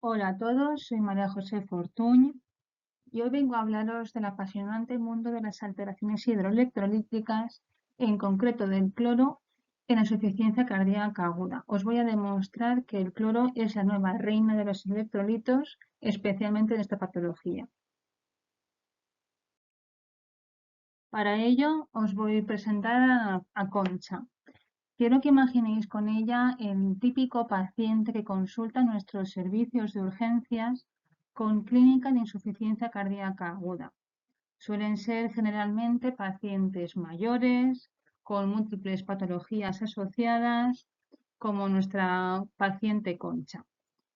Hola a todos, soy María José Fortuny y hoy vengo a hablaros del apasionante mundo de las alteraciones hidroelectrolíticas, en concreto del cloro en insuficiencia cardíaca aguda. Os voy a demostrar que el cloro es la nueva reina de los electrolitos, especialmente en esta patología. Para ello os voy a presentar a Concha. Quiero que imaginéis con ella el típico paciente que consulta nuestros servicios de urgencias con clínica de insuficiencia cardíaca aguda. Suelen ser generalmente pacientes mayores, con múltiples patologías asociadas, como nuestra paciente Concha.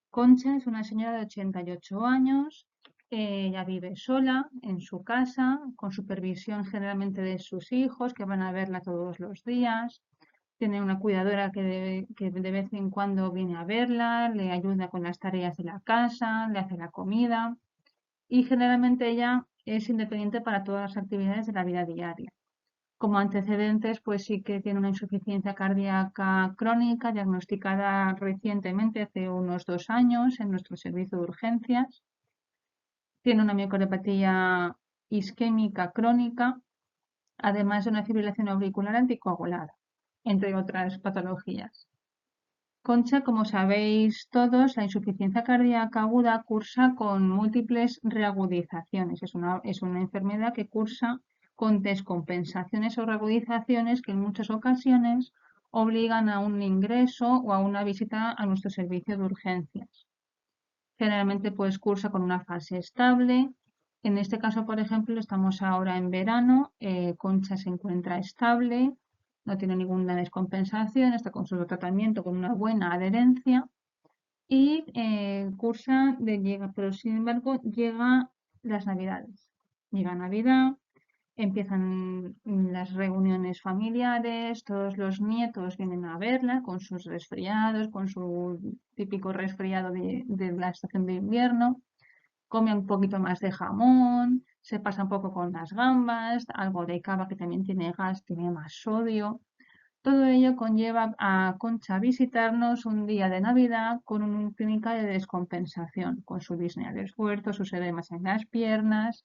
Concha es una señora de 88 años, ella vive sola en su casa, con supervisión generalmente de sus hijos, que van a verla todos los días. Tiene una cuidadora que de vez en cuando viene a verla, le ayuda con las tareas de la casa, le hace la comida y generalmente ella es independiente para todas las actividades de la vida diaria. Como antecedentes, pues sí que tiene una insuficiencia cardíaca crónica diagnosticada recientemente, hace unos 2 años, en nuestro servicio de urgencias. Tiene una miocardiopatía isquémica crónica, además de una fibrilación auricular anticoagulada, entre otras patologías. Concha, como sabéis todos, la insuficiencia cardíaca aguda cursa con múltiples reagudizaciones. Es una enfermedad que cursa con descompensaciones o reagudizaciones que en muchas ocasiones obligan a un ingreso o a una visita a nuestro servicio de urgencias. Generalmente pues cursa con una fase estable. En este caso, por ejemplo, estamos ahora en verano, Concha se encuentra estable, no tiene ninguna descompensación, está con su tratamiento con una buena adherencia y pero sin embargo llega las Navidades. Llega Navidad, empiezan las reuniones familiares, todos los nietos vienen a verla con sus resfriados, con su típico resfriado de la estación de invierno, come un poquito más de jamón, se pasa un poco con las gambas, algo de cava que también tiene gas, tiene más sodio. Todo ello conlleva a Concha a visitarnos un día de Navidad con una clínica de descompensación, con su disnea de esfuerzo, sus edemas en las piernas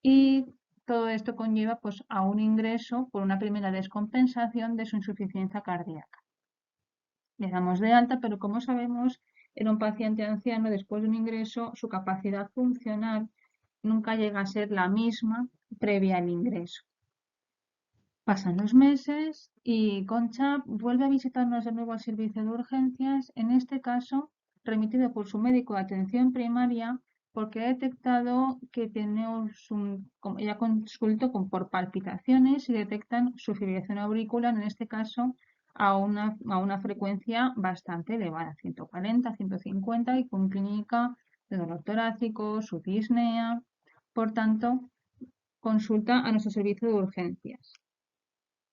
y todo esto conlleva pues, a un ingreso por una primera descompensación de su insuficiencia cardíaca. Le damos de alta, pero como sabemos, en un paciente anciano, después de un ingreso, su capacidad funcional nunca llega a ser la misma previa al ingreso. Pasan los meses y Concha vuelve a visitarnos de nuevo al servicio de urgencias, en este caso remitido por su médico de atención primaria porque ha detectado que ella consultó por palpitaciones y detectan su fibrilación auricular, en este caso a una frecuencia bastante elevada, 140, 150 y con clínica de dolor torácico, su disnea. Por tanto, consulta a nuestro servicio de urgencias.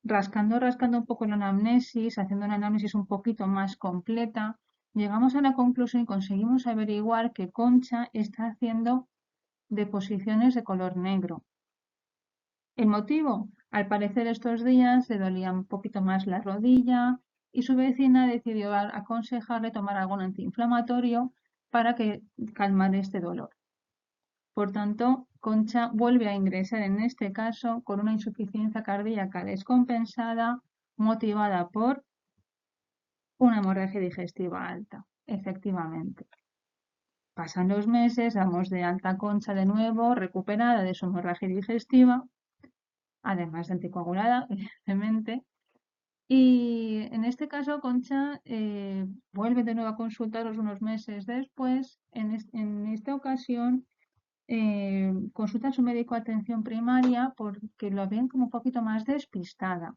Rascando un poco la anamnesis, haciendo una anamnesis un poquito más completa, llegamos a la conclusión y conseguimos averiguar que Concha está haciendo deposiciones de color negro. ¿El motivo? Al parecer estos días le dolía un poquito más la rodilla y su vecina decidió aconsejarle tomar algún antiinflamatorio para que calmar este dolor. Por tanto, Concha vuelve a ingresar en este caso con una insuficiencia cardíaca descompensada motivada por una hemorragia digestiva alta, efectivamente. Pasan los meses, damos de alta a Concha de nuevo, recuperada de su hemorragia digestiva, además de anticoagulada, evidentemente. Y en este caso, Concha vuelve de nuevo a consultaros unos meses después. En esta ocasión consulta a su médico de atención primaria porque lo ven como un poquito más despistada.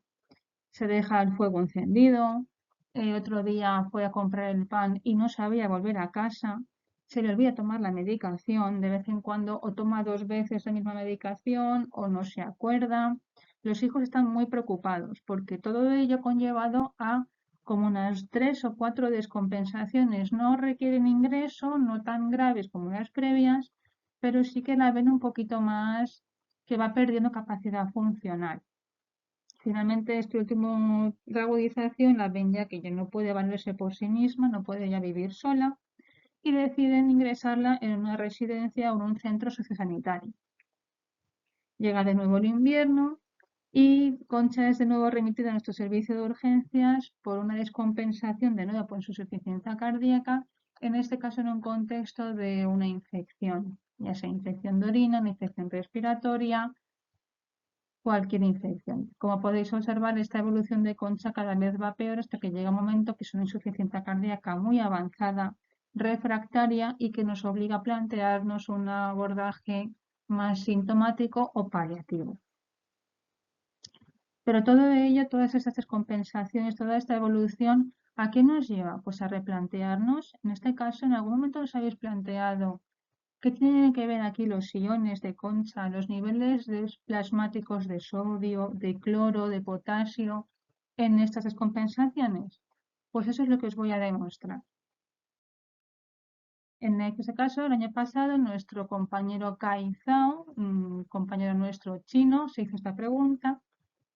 Se deja el fuego encendido, otro día fue a comprar el pan y no sabía volver a casa, se le olvida tomar la medicación, de vez en cuando o toma 2 veces la misma medicación o no se acuerda. Los hijos están muy preocupados porque todo ello ha conllevado a como unas 3 o 4 descompensaciones. No requieren ingreso, no tan graves como las previas, pero sí que la ven un poquito más que va perdiendo capacidad funcional. Finalmente, este último reagudización la ven ya que ya no puede valerse por sí misma, no puede ya vivir sola y deciden ingresarla en una residencia o en un centro sociosanitario. Llega de nuevo el invierno y Concha es de nuevo remitida a nuestro servicio de urgencias por una descompensación de nuevo por insuficiencia cardíaca, en este caso en un contexto de una infección, ya sea infección de orina, una infección respiratoria, cualquier infección. Como podéis observar, esta evolución de Concha cada vez va peor hasta que llega un momento que es una insuficiencia cardíaca muy avanzada, refractaria y que nos obliga a plantearnos un abordaje más sintomático o paliativo. Pero todo ello, todas estas descompensaciones, toda esta evolución, ¿a qué nos lleva? Pues a replantearnos, en este caso, en algún momento os habéis planteado qué tienen que ver aquí los iones de Concha, los niveles plasmáticos de sodio, de cloro, de potasio en estas descompensaciones. Pues eso es lo que os voy a demostrar. En este caso, el año pasado, nuestro compañero Kai Zhao, un compañero nuestro chino, se hizo esta pregunta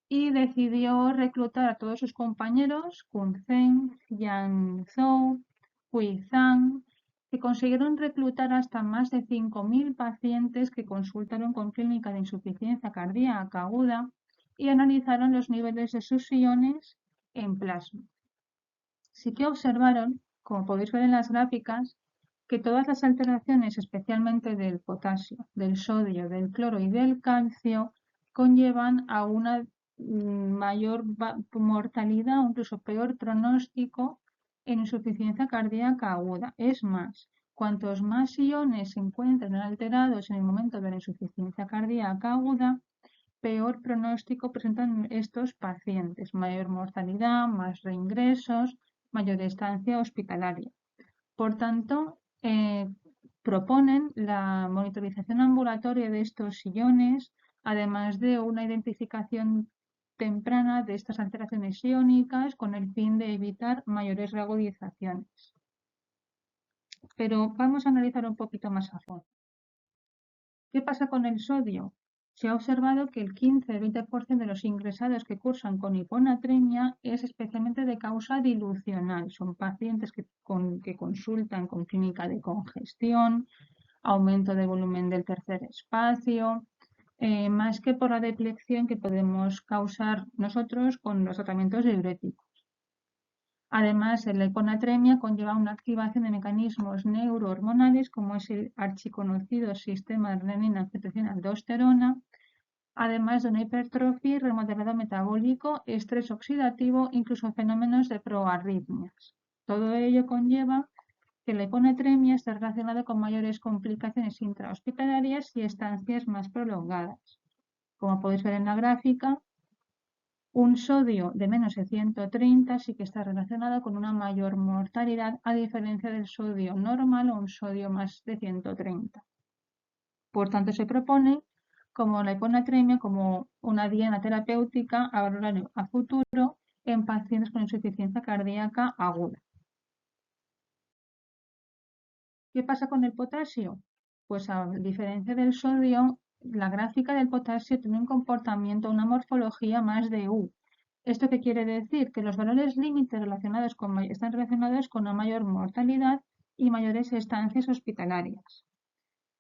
y decidió reclutar a todos sus compañeros, Kun Zheng, Yang Zhou, Hui Zhang, que consiguieron reclutar hasta más de 5.000 pacientes que consultaron con clínica de insuficiencia cardíaca aguda y analizaron los niveles de sus iones en plasma. Sí que observaron, como podéis ver en las gráficas, que todas las alteraciones, especialmente del potasio, del sodio, del cloro y del calcio, conllevan a una mayor mortalidad o incluso peor pronóstico en insuficiencia cardíaca aguda. Es más, cuantos más iones se encuentran alterados en el momento de la insuficiencia cardíaca aguda, peor pronóstico presentan estos pacientes, mayor mortalidad, más reingresos, mayor estancia hospitalaria. Por tanto, proponen la monitorización ambulatoria de estos iones, además de una identificación temprana de estas alteraciones iónicas con el fin de evitar mayores reagudizaciones. Pero vamos a analizar un poquito más a fondo. ¿Qué pasa con el sodio? Se ha observado que el 15-20% de los ingresados que cursan con hiponatremia es especialmente de causa dilucional. Son pacientes que consultan con clínica de congestión, aumento de volumen del tercer espacio, más que por la deplección que podemos causar nosotros con los tratamientos diuréticos. Además, la hiponatremia conlleva una activación de mecanismos neurohormonales como es el archiconocido sistema renina-angiotensina-aldosterona, además de una hipertrofia y remodelado metabólico, estrés oxidativo, incluso fenómenos de proarritmias. Todo ello conlleva que la hiponatremia está relacionada con mayores complicaciones intrahospitalarias y estancias más prolongadas. Como podéis ver en la gráfica, un sodio de menos de 130 sí que está relacionado con una mayor mortalidad a diferencia del sodio normal o un sodio más de 130. Por tanto, se propone como la hiponatremia como una diana terapéutica a valorar a futuro en pacientes con insuficiencia cardíaca aguda. ¿Qué pasa con el potasio? Pues a diferencia del sodio, la gráfica del potasio tiene un comportamiento, una morfología más de U. ¿Esto qué quiere decir? Que los valores límites están relacionados con una mayor mortalidad y mayores estancias hospitalarias.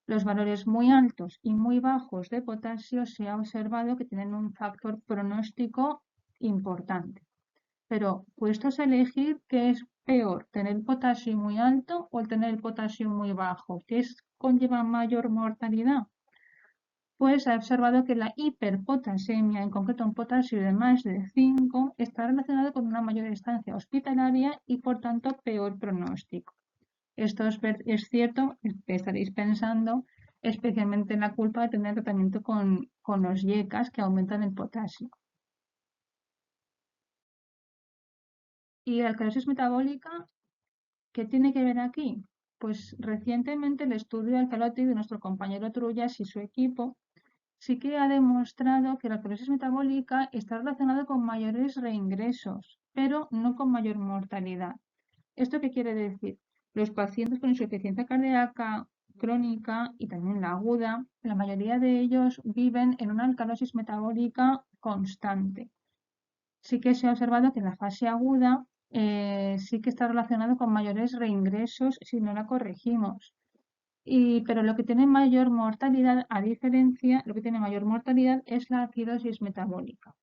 Los valores muy altos y muy bajos de potasio se ha observado que tienen un factor pronóstico importante. Pero puestos a elegir, ¿qué es peor? ¿Tener el potasio muy alto o tener el potasio muy bajo? ¿Qué conlleva mayor mortalidad? Pues ha observado que la hiperpotasemia, en concreto un potasio de más de 5, está relacionado con una mayor estancia hospitalaria y por tanto peor pronóstico. Esto es cierto, estaréis pensando especialmente en la culpa de tener tratamiento con los IECAs que aumentan el potasio. Y la alcalosis metabólica, ¿qué tiene que ver aquí? Pues recientemente el estudio de Alcalotic de nuestro compañero Trullas y su equipo sí que ha demostrado que la alcalosis metabólica está relacionada con mayores reingresos, pero no con mayor mortalidad. ¿Esto qué quiere decir? Los pacientes con insuficiencia cardíaca crónica y también la aguda, la mayoría de ellos viven en una alcalosis metabólica constante. Sí que se ha observado que en la fase aguda sí que está relacionado con mayores reingresos si no la corregimos. Pero lo que tiene mayor mortalidad, a diferencia, lo que tiene mayor mortalidad es la acidosis metabólica.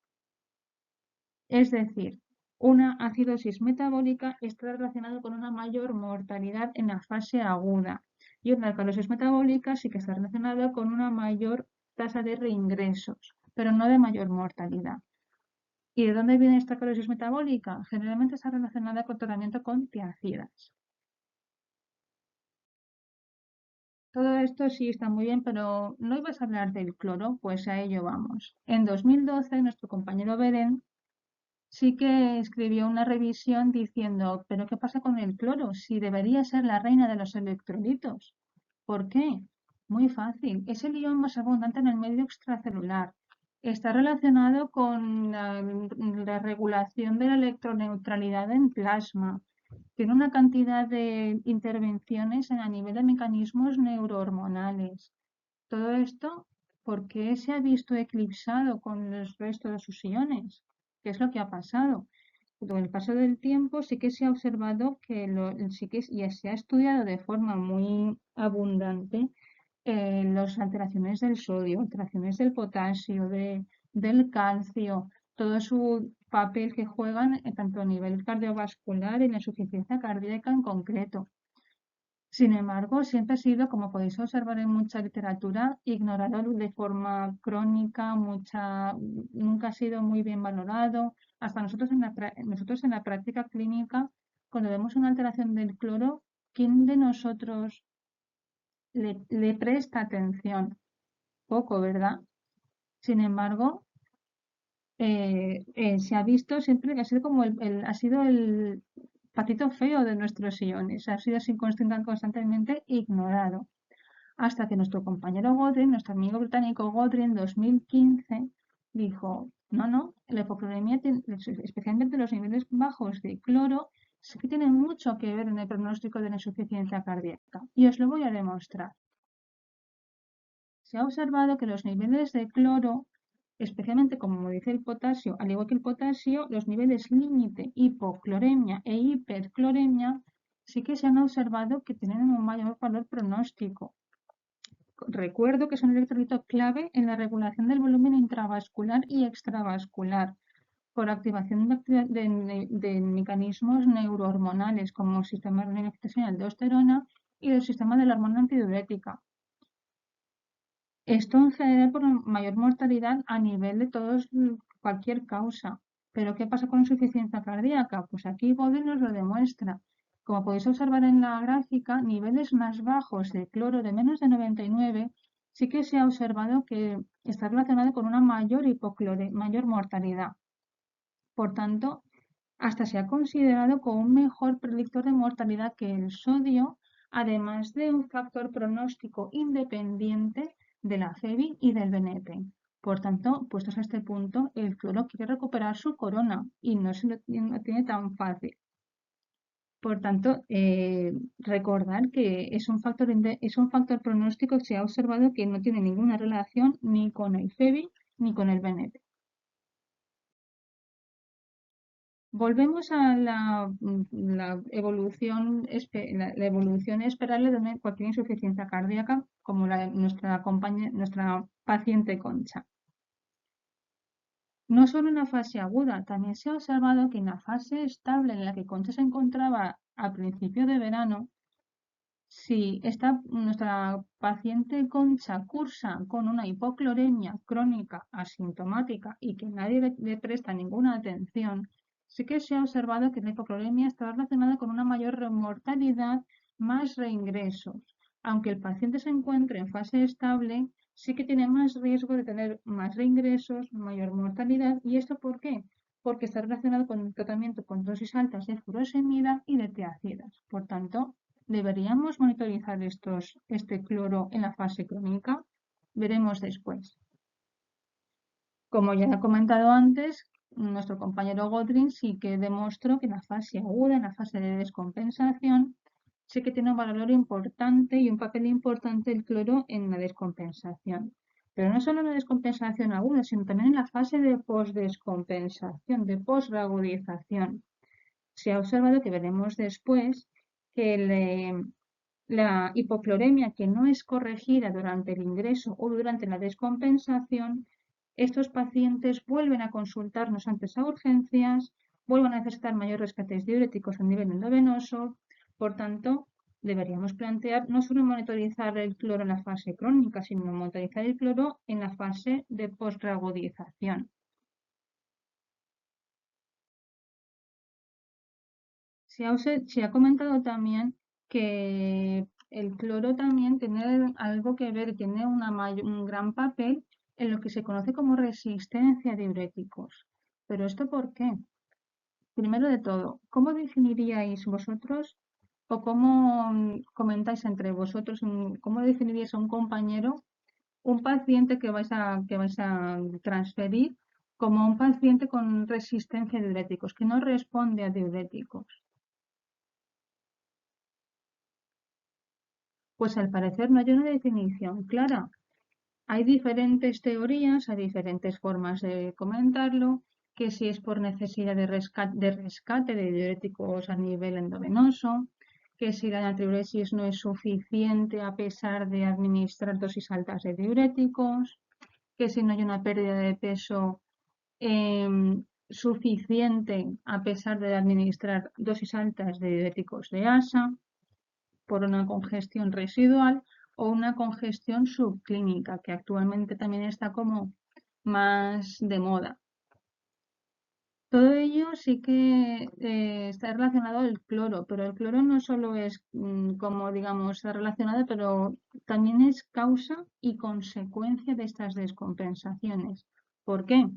Es decir, una acidosis metabólica está relacionada con una mayor mortalidad en la fase aguda y una alcalosis metabólica sí que está relacionada con una mayor tasa de reingresos, pero no de mayor mortalidad. ¿Y de dónde viene esta alcalosis metabólica? Generalmente está relacionada con tratamiento con tiazidas. Todo esto sí está muy bien, pero ¿no ibas a hablar del cloro? Pues a ello vamos. En 2012, nuestro compañero Beren sí que escribió una revisión diciendo, ¿pero qué pasa con el cloro? Si debería ser la reina de los electrolitos. ¿Por qué? Muy fácil. Es el ion más abundante en el medio extracelular. Está relacionado con la regulación de la electroneutralidad en plasma. Tiene una cantidad de intervenciones a nivel de mecanismos neurohormonales. Todo esto, ¿por qué se ha visto eclipsado con el resto de sus iones? ¿Qué es lo que ha pasado? Con el paso del tiempo sí que se ha observado que ya se ha estudiado de forma muy abundante las alteraciones del sodio, alteraciones del potasio, del calcio, todo su papel que juegan tanto a nivel cardiovascular y en la insuficiencia cardíaca en concreto. Sin embargo, siempre ha sido, como podéis observar en mucha literatura, ignorado de forma crónica, nunca ha sido muy bien valorado. Hasta nosotros en la práctica clínica, cuando vemos una alteración del cloro, ¿quién de nosotros le presta atención? Poco, ¿verdad? Sin embargo, se ha visto siempre que ha sido como ha sido el patito feo de nuestros iones, ha sido constantemente ignorado. Hasta que nuestro compañero Godwin, nuestro amigo británico Godwin, en 2015, dijo, no, la hipocloremia, especialmente los niveles bajos de cloro, sí que tienen mucho que ver en el pronóstico de la insuficiencia cardíaca. Y os lo voy a demostrar. Se ha observado que los niveles de cloro, especialmente como dice el potasio, al igual que el potasio, los niveles límite, hipocloremia e hipercloremia, sí que se han observado que tienen un mayor valor pronóstico. Recuerdo que son un electrolito clave en la regulación del volumen intravascular y extravascular por activación de mecanismos neurohormonales como el sistema de renina aldosterona y el sistema de la hormona antidiurética. Esto en general por mayor mortalidad a nivel de cualquier causa. ¿Pero qué pasa con insuficiencia cardíaca? Pues aquí Bode nos lo demuestra. Como podéis observar en la gráfica, niveles más bajos de cloro de menos de 99 sí que se ha observado que está relacionado con una mayor mortalidad. Por tanto, hasta se ha considerado como un mejor predictor de mortalidad que el sodio, además de un factor pronóstico independiente de la FEBI y del BNP. Por tanto, puestos a este punto, el cloro quiere recuperar su corona y no lo tiene tan fácil. Por tanto, recordar que es un factor pronóstico que se ha observado que no tiene ninguna relación ni con el FEBI ni con el BNP. Volvemos a la evolución esperable de cualquier insuficiencia cardíaca, como nuestra paciente Concha. No solo en la fase aguda, también se ha observado que en la fase estable en la que Concha se encontraba a principio de verano, si nuestra paciente Concha cursa con una hipocloremia crónica asintomática y que nadie le presta ninguna atención, sí que se ha observado que la hipocloremia está relacionada con una mayor mortalidad más reingresos. Aunque el paciente se encuentre en fase estable, sí que tiene más riesgo de tener más reingresos, mayor mortalidad. ¿Y esto por qué? Porque está relacionado con el tratamiento con dosis altas de furosemida y de tiazidas. Por tanto, ¿deberíamos monitorizar este cloro en la fase crónica? Veremos después. Como ya he comentado antes, nuestro compañero Godwin sí que demostró que en la fase aguda, en la fase de descompensación, sí que tiene un valor importante y un papel importante el cloro en la descompensación. Pero no solo en la descompensación aguda, sino también en la fase de posdescompensación, de posreagudización. se ha observado, que veremos después, que la hipocloremia que no es corregida durante el ingreso o durante la descompensación, estos pacientes vuelven a consultarnos antes a urgencias, vuelven a necesitar mayores rescates diuréticos a nivel endovenoso. Por tanto, deberíamos plantear no solo monitorizar el cloro en la fase crónica, sino monitorizar el cloro en la fase de posreagudización. Se ha comentado también que el cloro también tiene algo que ver, tiene un gran papel en lo que se conoce como resistencia a diuréticos. ¿Pero esto por qué? Primero de todo, ¿cómo definiríais vosotros o cómo comentáis entre vosotros, cómo definiríais a un compañero, un paciente que vais a transferir como un paciente con resistencia a diuréticos, que no responde a diuréticos? Pues al parecer no hay una definición clara. Hay diferentes teorías, hay diferentes formas de comentarlo, que si es por necesidad de rescate de diuréticos a nivel endovenoso, que si la natriuresis no es suficiente a pesar de administrar dosis altas de diuréticos, que si no hay una pérdida de peso suficiente a pesar de administrar dosis altas de diuréticos de ASA, por una congestión residual o una congestión subclínica, que actualmente también está como más de moda. Todo ello sí que está relacionado al cloro, pero el cloro no solo es como digamos está relacionado, pero también es causa y consecuencia de estas descompensaciones. ¿Por qué?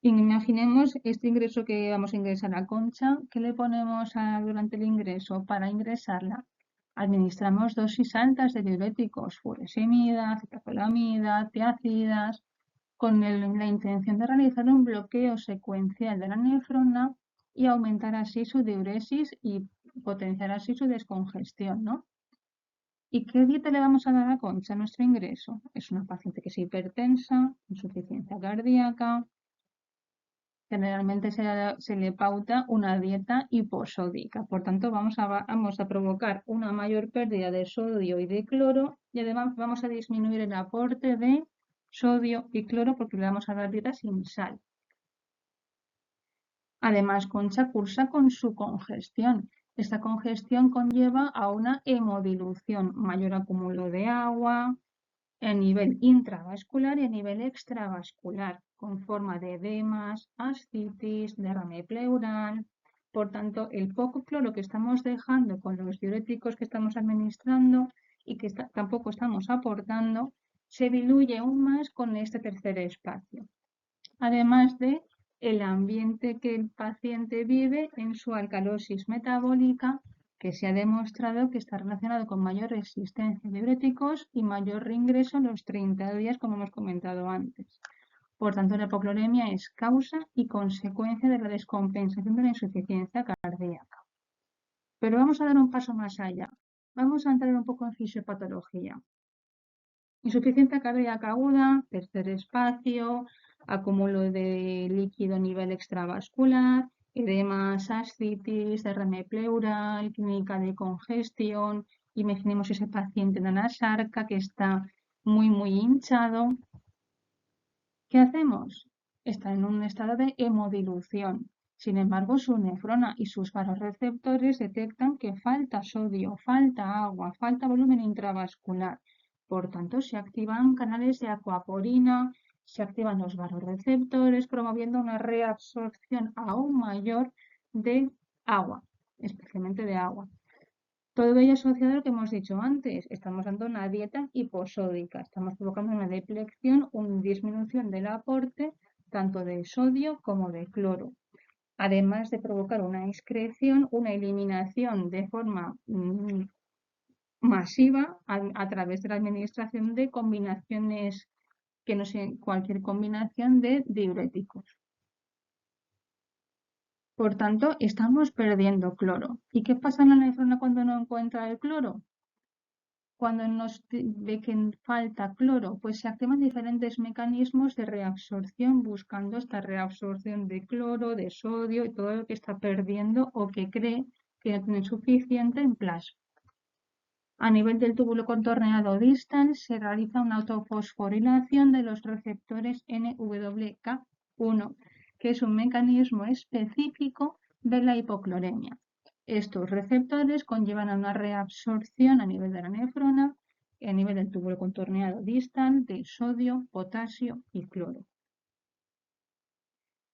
Imaginemos este ingreso que vamos a ingresar a Concha. ¿Qué le ponemos durante el ingreso para ingresarla? Administramos dosis altas de diuréticos, furosemida, cetacolamida, tiazidas, con la intención de realizar un bloqueo secuencial de la nefrona y aumentar así su diuresis y potenciar así su descongestión, ¿no? ¿Y qué dieta le vamos a dar a Concha a nuestro ingreso? Es una paciente que es hipertensa, insuficiencia cardíaca. Generalmente se le pauta una dieta hiposódica. Por tanto, vamos a provocar una mayor pérdida de sodio y de cloro, y además vamos a disminuir el aporte de sodio y cloro porque le vamos a dar dieta sin sal. Además, Concha cursa con su congestión. Esta congestión conlleva a una hemodilución, mayor acúmulo de agua a nivel intravascular y a nivel extravascular, con forma de edemas, ascitis, derrame pleural. Por tanto, el poco cloro que estamos dejando con los diuréticos que estamos administrando y que tampoco estamos aportando, se diluye aún más con este tercer espacio. Además de el ambiente que el paciente vive en su alcalosis metabólica, que se ha demostrado que está relacionado con mayor resistencia a diuréticos y mayor reingreso a los 30 días, como hemos comentado antes. Por tanto, la hipocloremia es causa y consecuencia de la descompensación de la insuficiencia cardíaca. Pero vamos a dar un paso más allá. Vamos a entrar un poco en fisiopatología. Insuficiencia cardíaca aguda, tercer espacio, acúmulo de líquido a nivel extravascular, edemas, ascitis, derrame pleural, clínica de congestión. Imaginemos ese paciente de anasarca que está muy hinchado. ¿Qué hacemos? Está en un estado de hemodilución. Sin embargo, su nefrona y sus vasoreceptores detectan que falta sodio, falta agua, falta volumen intravascular. Por tanto, se activan canales de acuaporina, se activan los vasoreceptores, promoviendo una reabsorción aún mayor de agua, especialmente de agua. Todo ello asociado a lo que hemos dicho antes. Estamos dando una dieta hiposódica. Estamos provocando una deplección, una disminución del aporte tanto de sodio como de cloro. Además de provocar una excreción, una eliminación de forma masiva a través de la administración de combinaciones, que no sé, cualquier combinación de diuréticos. Por tanto, estamos perdiendo cloro. ¿Y qué pasa en la nefrona cuando no encuentra el cloro? Cuando ve que falta cloro, pues se activan diferentes mecanismos de reabsorción buscando esta reabsorción de cloro, de sodio y todo lo que está perdiendo o que cree que no tiene suficiente en plasma. A nivel del túbulo contorneado distal se realiza una autofosforilación de los receptores NWK1, que es un mecanismo específico de la hipocloremia. Estos receptores conllevan a una reabsorción a nivel de la nefrona, a nivel del túbulo contorneado distal, de sodio, potasio y cloro.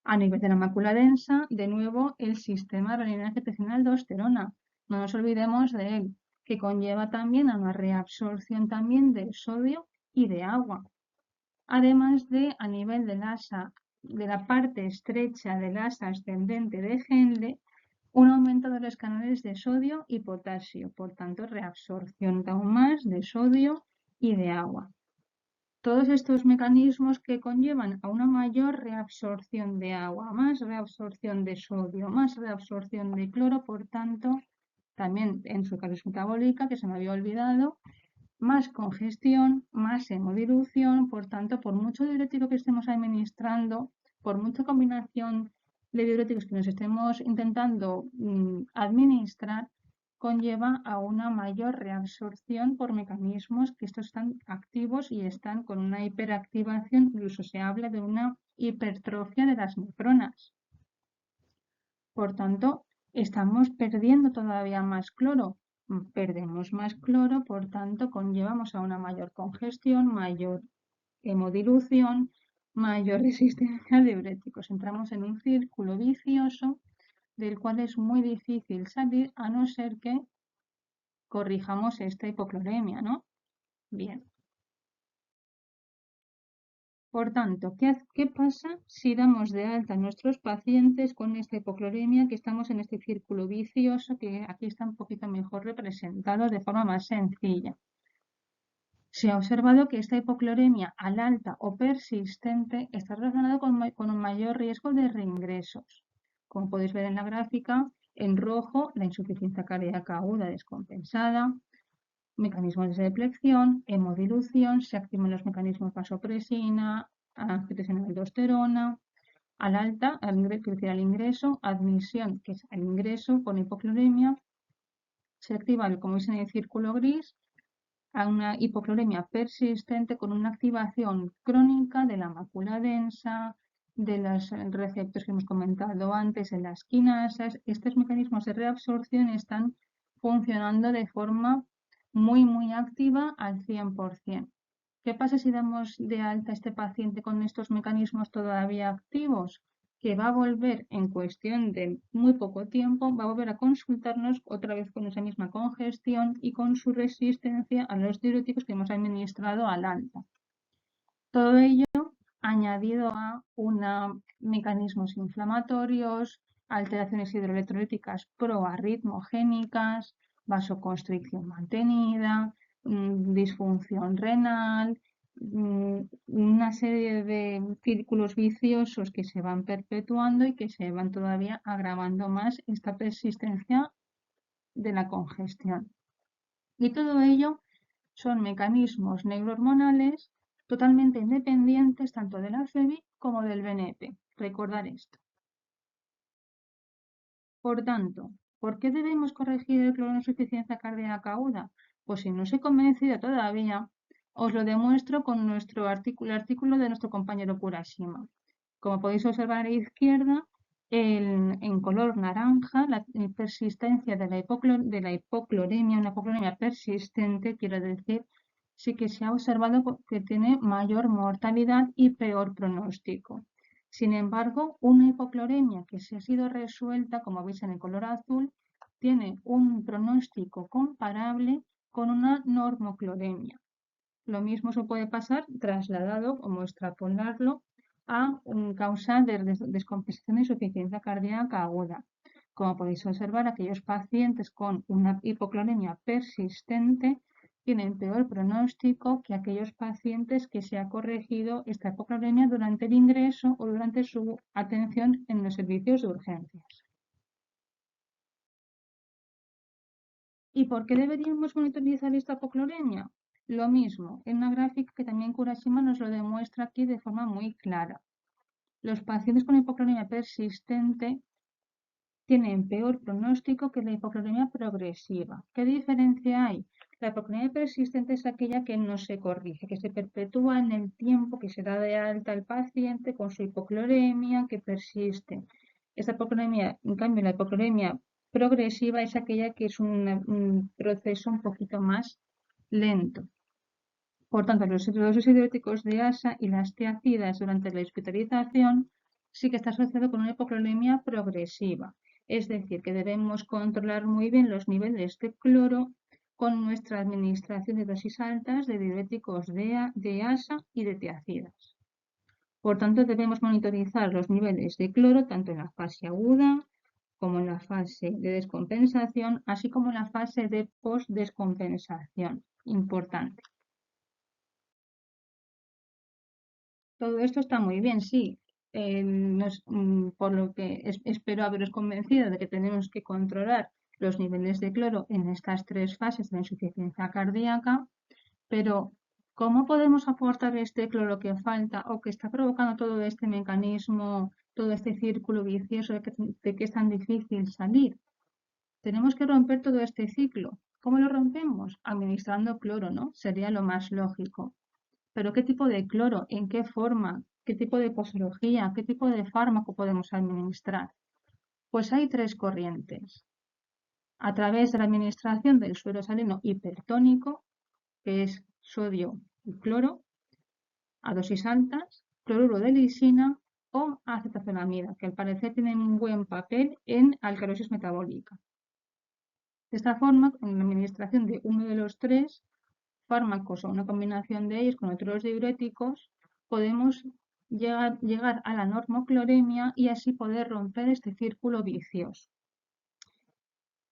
A nivel de la mácula densa, de nuevo, el sistema renina-angiotensina-aldosterona. No nos olvidemos de él, que conlleva también a una reabsorción también de sodio y de agua. Además de, a nivel del asa, de la parte estrecha del asa ascendente de Henle, un aumento de los canales de sodio y potasio, por tanto, reabsorción aún más de sodio y de agua. Todos estos mecanismos que conllevan a una mayor reabsorción de agua, más reabsorción de sodio, más reabsorción de cloro, por tanto, también en su calidad metabólica, que se me había olvidado, más congestión, más hemodilución, por tanto, por mucho diurético que estemos administrando, por mucha combinación de diuréticos que nos estemos intentando administrar, conlleva a una mayor reabsorción por mecanismos que estos están activos y están con una hiperactivación, incluso se habla de una hipertrofia de las nefronas. Por tanto, estamos perdiendo todavía más cloro. Perdemos más cloro, por tanto, conllevamos a una mayor congestión, mayor hemodilución, mayor resistencia a diuréticos. Entramos en un círculo vicioso del cual es muy difícil salir a no ser que corrijamos esta hipocloremia, ¿no? Bien. Por tanto, ¿qué pasa si damos de alta a nuestros pacientes con esta hipocloremia, que estamos en este círculo vicioso que aquí está un poquito mejor representado de forma más sencilla? Se ha observado que esta hipocloremia al alta o persistente está relacionada con un mayor riesgo de reingresos. Como podéis ver en la gráfica, en rojo la insuficiencia cardíaca aguda descompensada, mecanismos de deplección, hemodilución, se activan los mecanismos vasopresina, angiotensina-aldosterona, al alta, al ingreso, admisión, que es el ingreso con hipocloremia, se activa, como veis en el círculo gris, a una hipocloremia persistente con una activación crónica de la mácula densa, de los receptores que hemos comentado antes en las quinasas. Estos mecanismos de reabsorción están funcionando de forma muy activa al 100%. ¿Qué pasa si damos de alta a este paciente con estos mecanismos todavía activos? Que va a volver en cuestión de muy poco tiempo, va a volver a consultarnos otra vez con esa misma congestión y con su resistencia a los diuréticos que hemos administrado al alta. Todo ello añadido a mecanismos inflamatorios, alteraciones hidroelectrolíticas proarritmogénicas, vasoconstricción mantenida, disfunción renal, una serie de círculos viciosos que se van perpetuando y que se van todavía agravando más esta persistencia de la congestión. Y todo ello son mecanismos neurohormonales totalmente independientes tanto de la FEBI como del BNP. Recordar esto. Por tanto, ¿por qué debemos corregir el cloro en insuficiencia cardíaca aguda? Pues si no os he convencido todavía, os lo demuestro con nuestro artículo de nuestro compañero Kurashima. Como podéis observar a la izquierda, en color naranja, la persistencia de la hipocloremia, una hipocloremia persistente, quiero decir, sí que se ha observado que tiene mayor mortalidad y peor pronóstico. Sin embargo, una hipocloremia que se ha sido resuelta, como veis en el color azul, tiene un pronóstico comparable con una normocloremia. Lo mismo se puede pasar trasladado, como extrapolarlo, a un causa de descompensación e insuficiencia cardíaca aguda. Como podéis observar, aquellos pacientes con una hipocloremia persistente tienen peor pronóstico que aquellos pacientes que se ha corregido esta hipocloremia durante el ingreso o durante su atención en los servicios de urgencias. ¿Y por qué deberíamos monitorizar esta hipocloremia? Lo mismo, en una gráfica que también Kurashima nos lo demuestra aquí de forma muy clara. Los pacientes con hipocloremia persistente tienen peor pronóstico que la hipocloremia progresiva. ¿Qué diferencia hay? La hipocloremia persistente es aquella que no se corrige, que se perpetúa en el tiempo, que se da de alta al paciente con su hipocloremia que persiste. Esta hipocloremia, en cambio, la hipocloremia progresiva es aquella que es un proceso un poquito más lento. Por tanto, los hidrotóxicos de ASA y las tiacidas durante la hospitalización sí que está asociado con una hipocloremia progresiva. Es decir, que debemos controlar muy bien los niveles de cloro con nuestra administración de dosis altas de diuréticos de ASA y de tiacidas. Por tanto, debemos monitorizar los niveles de cloro tanto en la fase aguda como en la fase de descompensación, así como en la fase de postdescompensación. Importante. Todo esto está muy bien, sí. Por lo que espero haberos convencido de que tenemos que controlar los niveles de cloro en estas tres fases de la insuficiencia cardíaca, pero ¿cómo podemos aportar este cloro que falta o que está provocando todo este mecanismo, todo este círculo vicioso de que es tan difícil salir? Tenemos que romper todo este ciclo. ¿Cómo lo rompemos? Administrando cloro, ¿no? Sería lo más lógico. Pero ¿qué tipo de cloro? ¿En qué forma? ¿Qué tipo de posología? ¿Qué tipo de fármaco podemos administrar? Pues hay tres corrientes. A través de la administración del suero salino hipertónico, que es sodio y cloro, a dosis altas, cloruro de lisina o acetazolamida, que al parecer tienen un buen papel en alcalosis metabólica. De esta forma, con la administración de uno de los tres fármacos o una combinación de ellos con otros diuréticos, podemos llegar a la normocloremia y así poder romper este círculo vicioso.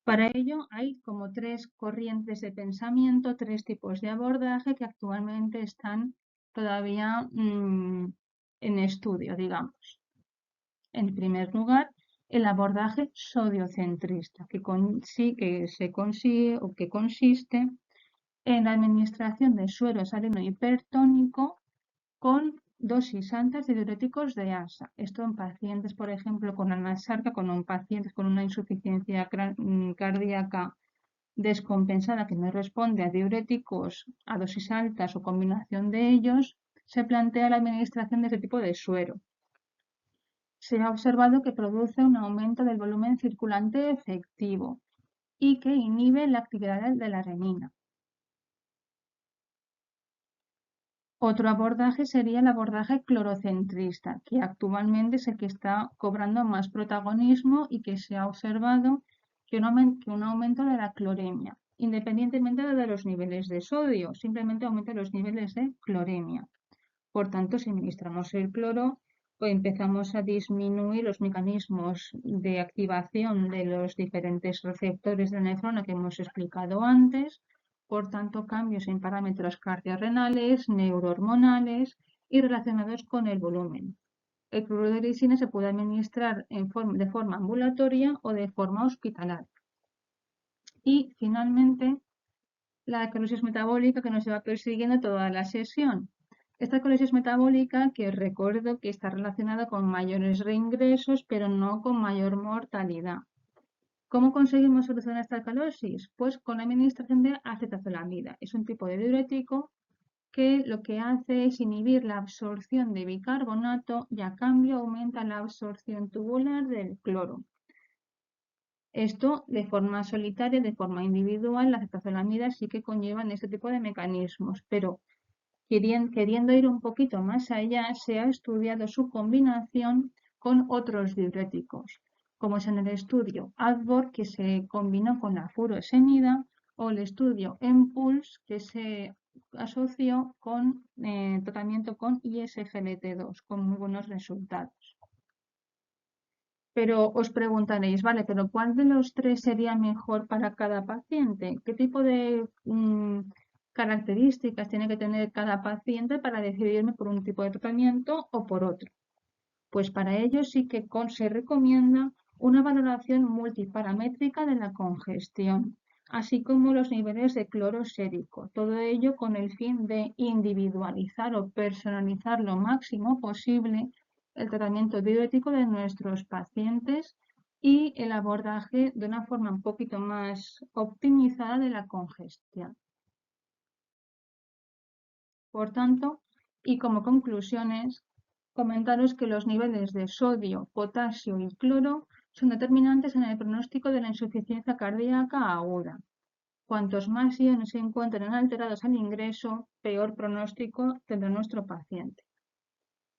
Para ello hay como tres corrientes de pensamiento, tres tipos de abordaje que actualmente están todavía en estudio, digamos. En primer lugar, el abordaje sodiocentrista, que se consigue o que consiste en la administración de suero salino hipertónico con dosis altas de diuréticos de ASA. Esto en pacientes, por ejemplo, con anasarca, con pacientes con una insuficiencia cardíaca descompensada que no responde a diuréticos a dosis altas o combinación de ellos, se plantea la administración de este tipo de suero. Se ha observado que produce un aumento del volumen circulante efectivo y que inhibe la actividad de la renina. Otro abordaje sería el abordaje clorocentrista, que actualmente es el que está cobrando más protagonismo y que se ha observado que un aumento de la cloremia, independientemente de los niveles de sodio, simplemente aumenta los niveles de cloremia. Por tanto, si administramos el cloro, pues empezamos a disminuir los mecanismos de activación de los diferentes receptores de nefrona que hemos explicado antes, por tanto, cambios en parámetros cardiorrenales, neurohormonales y relacionados con el volumen. El cloruro de lisina se puede administrar de forma ambulatoria o de forma hospitalaria. Y, finalmente, la esclerosis metabólica que nos va persiguiendo toda la sesión. Esta esclerosis metabólica que recuerdo que está relacionada con mayores reingresos, pero no con mayor mortalidad. ¿Cómo conseguimos solucionar esta esclerosis? Pues con la administración de acetazolamida. Es un tipo de diurético que lo que hace es inhibir la absorción de bicarbonato y a cambio aumenta la absorción tubular del cloro. Esto de forma solitaria, de forma individual, la acetazolamida sí que conllevan este tipo de mecanismos, pero queriendo ir un poquito más allá, se ha estudiado su combinación con otros diuréticos, como es en el estudio ADVOR, que se combinó con la furosemida, o el estudio EMPULSE, que se asoció con tratamiento con ISGLT2, con muy buenos resultados. Pero os preguntaréis, vale, pero ¿cuál de los tres sería mejor para cada paciente? ¿Qué tipo de características tiene que tener cada paciente para decidirme por un tipo de tratamiento o por otro? Pues para ello sí que se recomienda una valoración multiparamétrica de la congestión. así como los niveles de cloro sérico. Todo ello con el fin de individualizar o personalizar lo máximo posible el tratamiento diurético de nuestros pacientes y el abordaje de una forma un poquito más optimizada de la congestión. Por tanto, y como conclusiones, comentaros que los niveles de sodio, potasio y cloro son determinantes en el pronóstico de la insuficiencia cardíaca aguda. Cuantos más iones se encuentren alterados al ingreso, peor pronóstico tendrá nuestro paciente.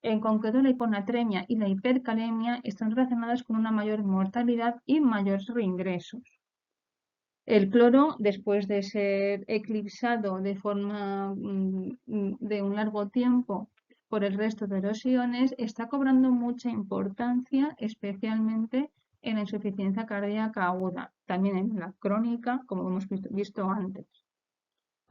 En concreto, la hiponatremia y la hipercalemia están relacionadas con una mayor mortalidad y mayores reingresos. El cloro, después de ser eclipsado de forma de un largo tiempo por el resto de los iones, está cobrando mucha importancia, especialmente en la insuficiencia cardíaca aguda, también en la crónica, como hemos visto antes.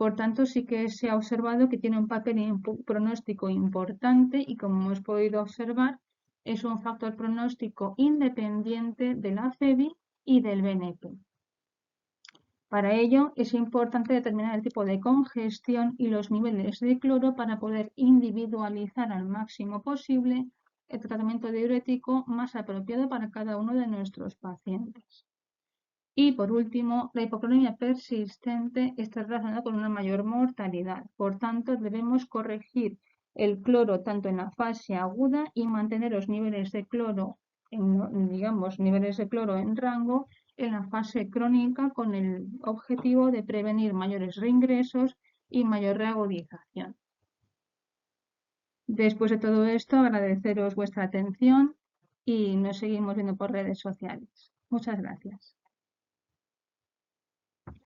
Por tanto, sí que se ha observado que tiene un papel pronóstico importante y, como hemos podido observar, es un factor pronóstico independiente de la FEBI y del BNP. Para ello, es importante determinar el tipo de congestión y los niveles de cloro para poder individualizar al máximo posible el tratamiento diurético más apropiado para cada uno de nuestros pacientes. Y por último, la hipoclorimia persistente está relacionada con una mayor mortalidad. Por tanto, debemos corregir el cloro tanto en la fase aguda y mantener los niveles de cloro niveles de cloro en rango en la fase crónica con el objetivo de prevenir mayores reingresos y mayor reagudización. Después de todo esto, agradeceros vuestra atención y nos seguimos viendo por redes sociales. Muchas gracias.